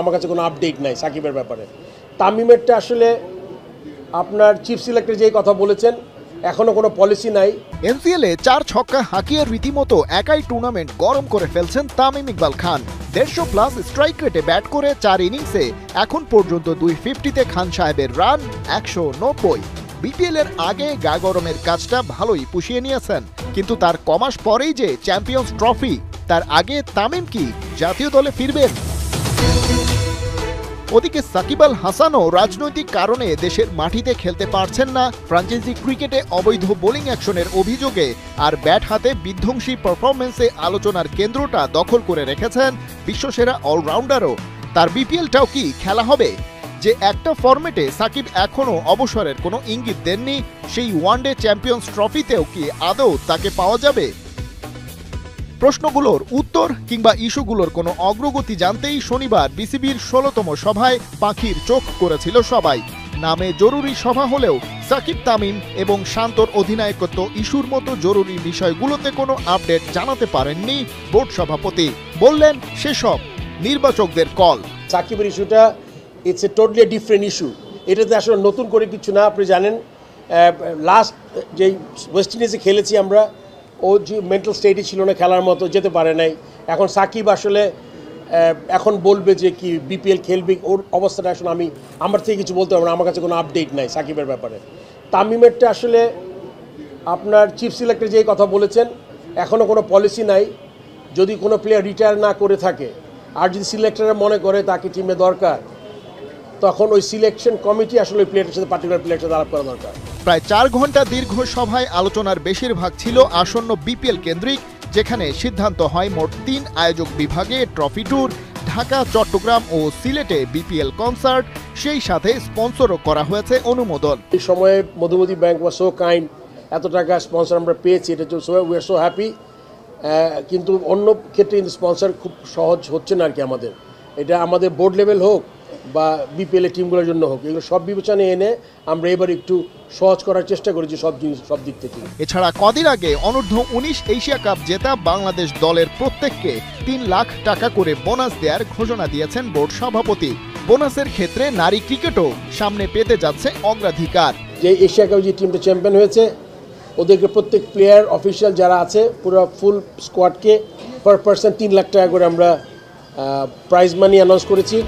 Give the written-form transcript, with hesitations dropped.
আমার কাছে কোনো আপডেট নাই সাকিবের ব্যাপারে। তামিমেরটা আসলে আপনার চিফ সিলেক্টর যেই কথা বলেছেন, এখনো কোনো পলিসি নাই। এনসিএলে 4 ছক্কা হাঁকিয়ে রীতিমতো একাই টুর্নামেন্ট গরম করে ফেলছেন তামিম ইকবাল খান। 150+ স্ট্রাইক রেটে ব্যাট করে 4 ইনিংসে এখন পর্যন্ত 250-তে খান সাহেবের রান 190। বিপিএল এর আগে গা গরমের কাজটা ভালোই পুষিয়ে নিয়েছেন, কিন্তু তার কমাস পরেই যে চ্যাম্পিয়ন্স ট্রফি, তার আগে তামিম কি জাতীয় দলে ফিরবেন? ওদিকে সাকিব আল হাসানও রাজনৈতিক কারণে দেশের মাটিতে খেলতে পারছেন না। ফ্র্যাঞ্চাইজি ক্রিকেটে অবৈধ বোলিং অ্যাকশনের অভিযোগে আর ব্যাট হাতে বিধ্বংসী পারফরমেন্সে আলোচনার কেন্দ্রটা দখল করে রেখেছেন বিশ্বসেরা অলরাউন্ডারও। তার বিপিএলটাও কি খেলা হবে? যে একটা ফরম্যাটে সাকিব এখনও অবসরের কোনো ইঙ্গিত দেননি, সেই ওয়ানডে চ্যাম্পিয়ন্স ট্রফিতেও কি আদৌ তাকে পাওয়া যাবে? প্রশ্নগুলোর উত্তর কিংবা ইস্যুগুলোর কোনো অগ্রগতি জানতেই শনিবার বিসিবির 16তম সভায় পাখির চোখ করেছিল সবাই। নামে জরুরি সভা হলেও সাকিব তামিম এবং শান্তর অধিনায়কত্ব ইস্যুর মতো জরুরি বিষয়গুলোতে কোনো আপডেট জানাতে পারেননি বোর্ড সভাপতি। বললেন সেসব নির্বাচকদের কল। সাকিবের ইস্যুটা it's a totally different issue. এটাতে আসলে নতুন করে কিছু না। আপনি জানেন লাস্ট যেই ওয়েস্ট ইন্ডিজে খেলেছি আমরা, ও যে মেন্টাল স্টেটই ছিল না, খেলার মতো যেতে পারে নাই। এখন সাকিব আসলে এখন বলবে যে কি বিপিএল খেলবে, ওর অবস্থাটা আসলে আমার থেকে কিছু বলতে পারবো না। আমার কাছে কোনো আপডেট নাই সাকিবের ব্যাপারে। তামিমেরটা আসলে আপনার চিফ সিলেক্টর যেই কথা বলেছেন, এখনও কোনো পলিসি নাই। যদি কোনো প্লেয়ার রিটায়ার না করে থাকে আর যদি সিলেক্টরে মনে করে তাকে টিমে দরকার, তখন ওই সিলেকশন কমিটি আসলে ওই প্লেয়ারের সাথে পার্টিকুলার প্লেয়ারের সাথে আলাপ করা দরকার। প্রায় 4 ঘন্টা দীর্ঘ সভায় আলোচনার বেশিরভাগ ছিল আসন্ন বিপিএল কেন্দ্রিক, যেখানে সিদ্ধান্ত হয় মোট 3 আয়োজক বিভাগে ট্রফি ট্যুর, ঢাকা, চট্টগ্রাম ও সিলেটে বিপিএল কনসার্ট, সেই সাথে স্পন্সরও করা হয়েছে অনুমোদন। এই সময়ে Madhumati bank was so kind, এত টাকা স্পন্সর আমরা পেয়েছি, এটা উই আর সো হ্যাপি। কিন্তু অন্য ক্ষেত্রে কিন্তু স্পন্সর খুব সহজ হচ্ছে না আর কি আমাদের। এটা আমাদের বোর্ড লেভেল হোক বা বিপিএল এর টিমগুলোর জন্য হোক, এগুলো সব বিবেচনায় এনে আমরা এবার একটু সহজ করার চেষ্টা করেছি সব দিক থেকে। এছাড়া কদিন আগে অনূর্ধ্ব 19 এশিয়া কাপ জেতা বাংলাদেশ দলের প্রত্যেককে 3 লাখ টাকা করে বোনাস দেওয়ার ঘোষণা দিয়েছেন বোর্ড সভাপতি। বোনাসের ক্ষেত্রে নারী ক্রিকেটও সামনে পেতে যাচ্ছে অগ্রাধিকার। যে এশিয়া কাপ যে টিমটা চ্যাম্পিয়ন হয়েছে, ওদেরকে প্রত্যেক প্লেয়ার অফিসিয়াল যারা আছে পুরো ফুল স্কোয়াডকে পার পার্সন 3 লাখ টাকা করে আমরা প্রাইজ মানি অ্যানাউন্স করেছি।